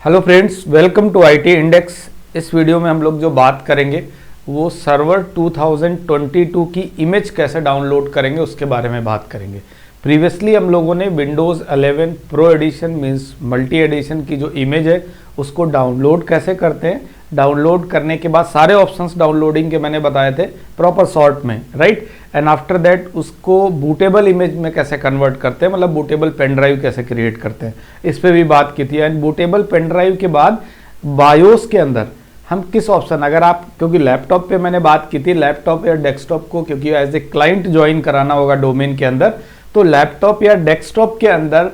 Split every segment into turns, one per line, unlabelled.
Hello friends, welcome to IT index. इस video में हम लोग जो बात करेंगे वो सर्वर 2022 की इमेज कैसे डाउनलोड करेंगे उसके बारे में बात करेंगे। प्रीवियसली हम लोगों ने Windows 11 pro edition means multi edition की जो इमेज है उसको डाउनलोड कैसे करते हैं, डाउनलोड करने के बाद सारे ऑप्शंस डाउनलोडिंग के मैंने बताए थे प्रॉपर सॉर्ट में, राइट। एंड आफ्टर दैट उसको बूटेबल इमेज में कैसे कन्वर्ट करते हैं, मतलब बूटेबल पेन ड्राइव कैसे क्रिएट करते हैं, इस पे भी बात की थी। एंड बूटेबल पेन ड्राइव के बाद बायोस के अंदर हम किस ऑप्शन, अगर आप, क्योंकि लैपटॉप पे मैंने बात की थी, लैपटॉप या डेस्कटॉप को क्योंकि एज ए क्लाइंट ज्वाइन कराना होगा डोमेन के अंदर, तो लैपटॉप या डेस्कटॉप के अंदर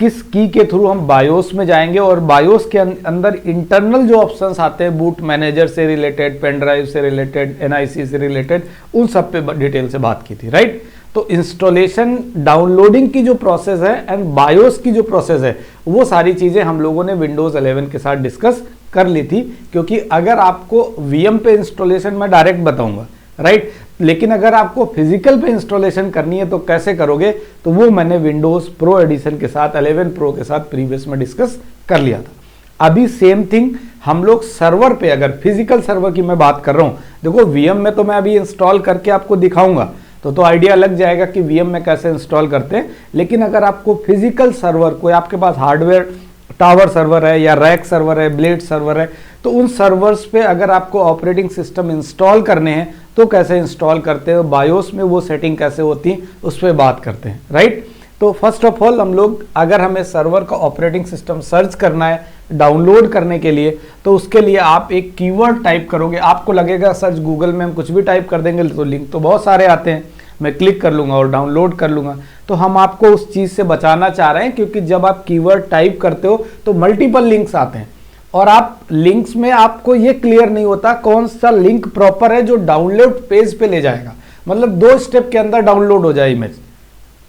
किस की के थ्रू हम बायोस में जाएंगे और बायोस के अंदर इंटरनल जो ऑप्शंस आते हैं बूट मैनेजर से रिलेटेड, पेन ड्राइव से रिलेटेड, एनआईसी से रिलेटेड, उन सब पे डिटेल से बात की थी, राइट। तो इंस्टॉलेशन डाउनलोडिंग की जो प्रोसेस है एंड बायोस की जो प्रोसेस है वो सारी चीजें हम लोगों ने विंडोज 11 के साथ डिस्कस कर ली थी। क्योंकि अगर आपको वीएम पे इंस्टॉलेशन मैं डायरेक्ट बताऊंगा, राइट, लेकिन अगर आपको फिजिकल पे इंस्टॉलेशन करनी है तो कैसे करोगे, तो वो मैंने विंडोज प्रो एडिशन के साथ 11 प्रो के साथ प्रीवियस में डिस्कस कर लिया था। अभी सेम थिंग हम लोग सर्वर पे, अगर फिजिकल सर्वर की मैं बात कर रहा हूं, देखो वीएम में तो मैं अभी इंस्टॉल करके आपको दिखाऊंगा तो आइडिया लग जाएगा कि वीएम में कैसे इंस्टॉल करते हैं। लेकिन अगर आपको फिजिकल सर्वर, कोई आपके पास हार्डवेयर टावर सर्वर है या रैक सर्वर है, ब्लेड सर्वर है, तो उन सर्वर्स पे अगर आपको ऑपरेटिंग सिस्टम इंस्टॉल करने हैं तो कैसे इंस्टॉल करते हैं, बायोस में वो सेटिंग कैसे होती है उस पर बात करते हैं, राइट। तो फर्स्ट ऑफ ऑल हम लोग, अगर हमें सर्वर का ऑपरेटिंग सिस्टम सर्च करना है डाउनलोड करने के लिए, तो उसके लिए आप एक कीवर्ड टाइप करोगे। आपको लगेगा सर्च गूगल में हम कुछ भी टाइप कर देंगे तो लिंक तो बहुत सारे आते हैं, मैं क्लिक कर लूंगा और डाउनलोड कर लूंगा। तो हम आपको उस चीज से बचाना चाह रहे हैं, क्योंकि जब आप कीवर्ड टाइप करते हो तो मल्टीपल लिंक्स आते हैं और आप लिंक्स में आपको ये क्लियर नहीं होता कौन सा लिंक प्रॉपर है जो डाउनलोड पेज पे ले जाएगा, मतलब 2 स्टेप के अंदर डाउनलोड हो जाए इमेज,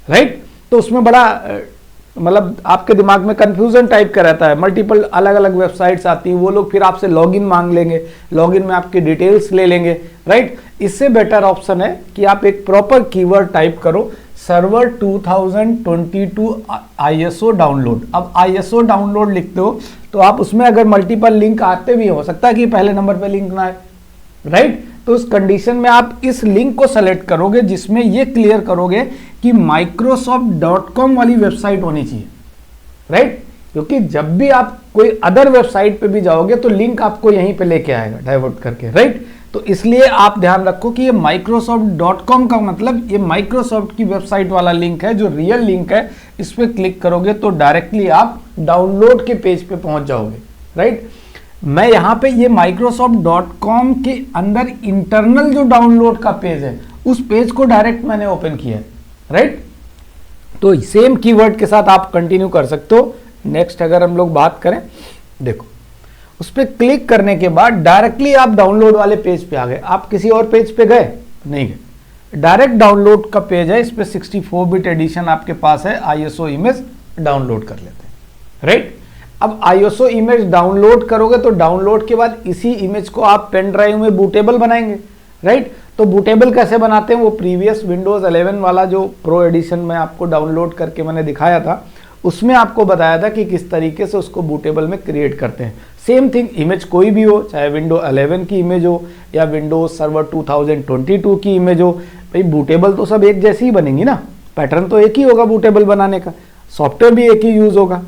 राइट। तो उसमें बड़ा मतलब आपके दिमाग में कंफ्यूजन टाइप का रहता है, मल्टीपल अलग अलग वेबसाइट्स आती हैं, वो लोग फिर आपसे लॉगिन मांग लेंगे, लॉगिन में आपकी डिटेल्स ले लेंगे, राइट। इससे बेटर ऑप्शन है कि आप एक प्रॉपर कीवर्ड टाइप करो, सर्वर 2022 आईएसओ डाउनलोड। अब आईएसओ डाउनलोड लिखते हो तो आप उसमें अगर मल्टीपल लिंक आते भी हो सकता है कि पहले नंबर पे लिंक ना आए, राइट। तो उस कंडीशन में आप इस लिंक को सेलेक्ट करोगे जिसमें ये क्लियर करोगे कि microsoft.com वाली वेबसाइट होनी चाहिए, राइट। क्योंकि जब भी आप कोई अदर वेबसाइट पे भी जाओगे तो लिंक आपको यहीं पे लेके आएगा डाइवर्ट करके, राइट। तो इसलिए आप ध्यान रखो कि ये microsoft.com का मतलब ये माइक्रोसॉफ्ट की वेबसाइट वाला लिंक है, जो रियल लिंक है। इस पे क्लिक करोगे तो डायरेक्टली आप डाउनलोड के पेज पे पहुंच जाओगे, राइट। मैं यहां पे ये microsoft.com के अंदर इंटरनल जो डाउनलोड का पेज है उस पेज को डायरेक्ट मैंने ओपन किया है, राइट। तो सेम कीवर्ड के साथ आप कंटिन्यू कर सकते हो। नेक्स्ट अगर हम लोग बात करें, देखो उस पर क्लिक करने के बाद डायरेक्टली आप डाउनलोड वाले पेज पे आ गए। आप किसी और पेज पे गए नहीं गए, डायरेक्ट डाउनलोड का पेज है। इस पे 64 बिट एडिशन आपके पास है, आईएसओ इमेज डाउनलोड कर लेते हैं, राइट। अब आईएसओ इमेज डाउनलोड करोगे तो डाउनलोड के बाद इसी इमेज को आप पेन ड्राइव में बूटेबल बनाएंगे, राइट। तो बूटेबल कैसे बनाते हैं वो प्रीवियस विंडोज 11 वाला जो प्रो एडिशन में आपको डाउनलोड करके मैंने दिखाया था उसमें आपको बताया था कि किस तरीके से उसको बूटेबल में क्रिएट करते हैं। सेम थिंग, इमेज कोई भी हो, चाहे विंडो 11 की इमेज हो या विंडोज सर्वर 2022 की इमेज हो, भाई बूटेबल तो सब एक जैसी ही बनेंगी ना, पैटर्न तो एक ही होगा बूटेबल बनाने का, सॉफ्टवेयर भी एक ही यूज होगा,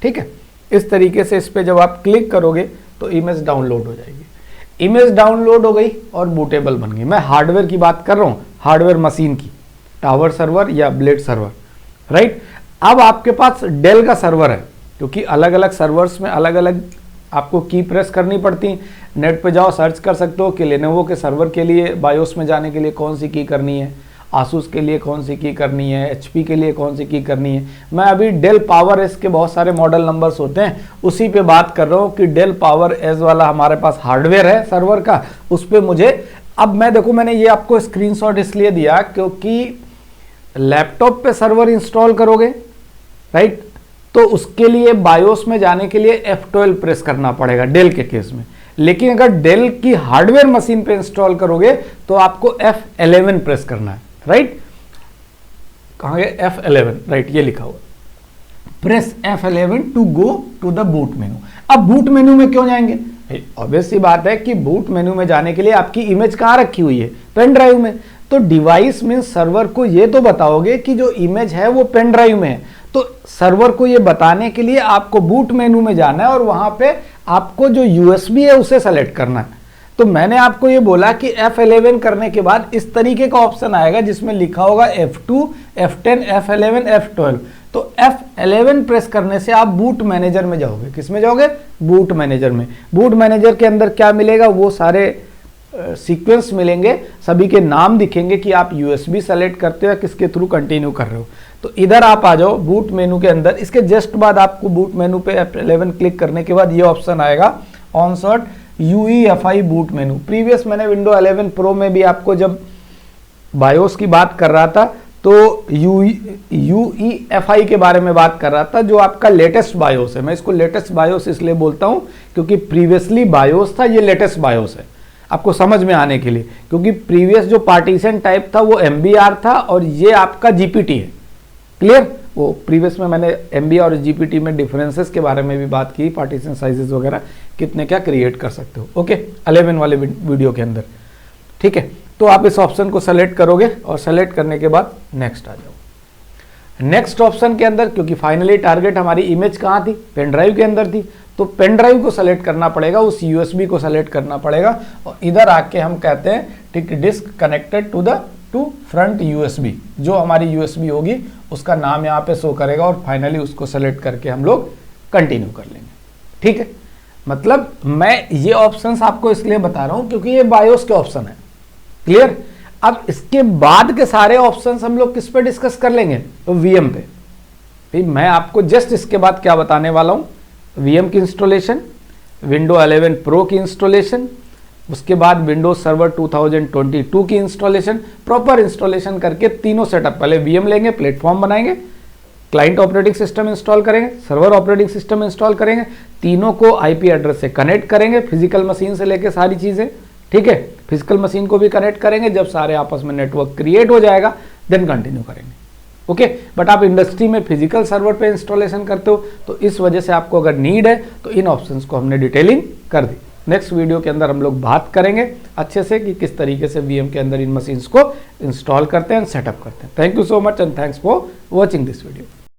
ठीक है। इस तरीके से इस पे जब आप क्लिक करोगे तो इमेज डाउनलोड हो जाएगी। इमेज डाउनलोड हो गई और बूटेबल बन गई। मैं हार्डवेयर की बात कर रहा हूँ, हार्डवेयर मशीन की, टावर सर्वर या ब्लेड सर्वर, राइट। अब आपके पास डेल का सर्वर है, क्योंकि अलग अलग सर्वर्स में अलग अलग आपको की प्रेस करनी पड़ती। नेट पे जाओ, सर्च कर सकते हो कि लेनोवो के सर्वर के लिए बायोस में जाने के लिए कौन सी की करनी है, आसूस के लिए कौन सी की करनी है, एचपी के लिए कौन सी की करनी है। मैं अभी डेल पावर एस के बहुत सारे मॉडल नंबर्स होते हैं उसी पे बात कर रहा हूँ कि डेल पावर एस वाला हमारे पास हार्डवेयर है सर्वर का, उस पर मुझे, अब मैं देखो मैंने ये आपको स्क्रीनशॉट इसलिए दिया क्योंकि लैपटॉप पे सर्वर इंस्टॉल करोगे, राइट, तो उसके लिए बायोस में जाने के लिए F12 प्रेस करना पड़ेगा डेल के केस में। लेकिन अगर डेल की हार्डवेयर मशीन पे इंस्टॉल करोगे तो आपको F11 प्रेस करना है, राइट। कहाँ गए F11, राइट, ये लिखा हुआ। Press F11 to go to the boot menu. अब बूट मेनू में क्यों जाएंगे? ऑब्वियस सी बात है कि बूट मेनू में जाने के लिए आपकी इमेज कहाँ रखी हुई है? पेन ड्राइव में। तो डिवाइस में सर्वर को ये तो बताओगे कि जो इमेज है वो पेन ड्राइव में है, तो सर्वर को ये बताने के लिए आपको बूट मेनू में जाना है और वहां पे आपको जो यूएसबी है उसे सेलेक्ट करना है। तो मैंने आपको ये बोला कि F11 करने के बाद इस तरीके का ऑप्शन आएगा जिसमें लिखा होगा F2, F10, F11, F12। तो F11 प्रेस करने से आप बूट मैनेजर में जाओगे। किस में जाओगे? बूट मैनेजर में। बूट मैनेजर के अंदर क्या मिलेगा? वो सारे सीक्वेंस मिलेंगे, सभी के नाम दिखेंगे कि आप यूएसबी सेलेक्ट करते हो या किसके थ्रू कंटिन्यू कर रहे हो। तो इधर आप आ जाओ बूट मेनू के अंदर। इसके जस्ट बाद आपको बूट मेनू पे F11 क्लिक करने के बाद ये ऑप्शन आएगा ऑनसर्ट UEFI बूट मेनू। प्रीवियस मैंने विंडो 11 प्रो में भी आपको जब बायोस की बात कर रहा था तो UEFI के बारे में बात कर रहा था, जो आपका लेटेस्ट बायोस है। मैं इसको लेटेस्ट बायोस इसलिए बोलता हूं क्योंकि प्रीवियसली बायोस था, ये लेटेस्ट बायोस है, आपको समझ में आने के लिए। क्योंकि प्रीवियस जो पार्टीशन टाइप था वो MBR था और ये आपका GPT है। क्लियर? वो प्रीवियस में मैंने MBR और GPT में डिफरेंसेस के बारे में भी बात की, पार्टीशन साइजेस वगैरह कितने क्या क्रिएट कर सकते हो। ओके, 11 वाले वीडियो के अंदर। ठीक है, तो आप इस ऑप्शन को सेलेक्ट करोगे और सेलेक्ट करने के बाद नेक्स्ट आ जाओ। नेक्स्ट ऑप्शन के अंदर, क्योंकि फाइनली टारगेट हमारी इमेज कहाँ थी? पेन ड्राइव के अंदर थी, तो पेन ड्राइव को सेलेक्ट करना पड़ेगा, उस यूएसबी को सेलेक्ट करना पड़ेगा और इधर आके हम कहते हैं टिक disk connected to front USB. जो हमारी यूएसबी होगी उसका नाम यहाँ पे शो करेगा और फाइनली उसको सेलेक्ट करके हम लोग कंटिन्यू कर लेंगे। ठीक है, मतलब मैं ये ऑप्शंस आपको इसलिए बता रहा हूं क्योंकि ये बायोस के ऑप्शन है। क्लियर? अब इसके बाद के सारे ऑप्शंस हम लोग किस पे डिस्कस कर लेंगे? तो वीएम पे। ठीक, मैं आपको जस्ट इसके बाद क्या बताने वाला हूं, वीएम की इंस्टॉलेशन, विंडो 11 प्रो की इंस्टॉलेशन, उसके बाद विंडोज सर्वर 2022 की इंस्टॉलेशन, प्रॉपर इंस्टॉलेशन करके तीनों सेटअप, पहले वीएम लेंगे, प्लेटफॉर्म बनाएंगे, क्लाइंट ऑपरेटिंग सिस्टम इंस्टॉल करेंगे, सर्वर ऑपरेटिंग सिस्टम इंस्टॉल करेंगे, तीनों को आईपी एड्रेस से कनेक्ट करेंगे, फिजिकल मशीन से लेके सारी चीजें। ठीक है, फिजिकल मशीन को भी कनेक्ट करेंगे, जब सारे आपस में नेटवर्क क्रिएट हो जाएगा देन कंटिन्यू करेंगे। ओके, बट आप इंडस्ट्री में फिजिकल सर्वर पे इंस्टॉलेशन करते हो तो इस वजह से आपको अगर नीड है तो इन ऑप्शंस को हमने डिटेलिंग कर दी। नेक्स्ट वीडियो के अंदर हम लोग बात करेंगे अच्छे से कि किस तरीके से वीएम के अंदर इन मशीन्स को इंस्टॉल करते हैं, सेटअप करते हैं। Thank you so much and thanks for watching this video.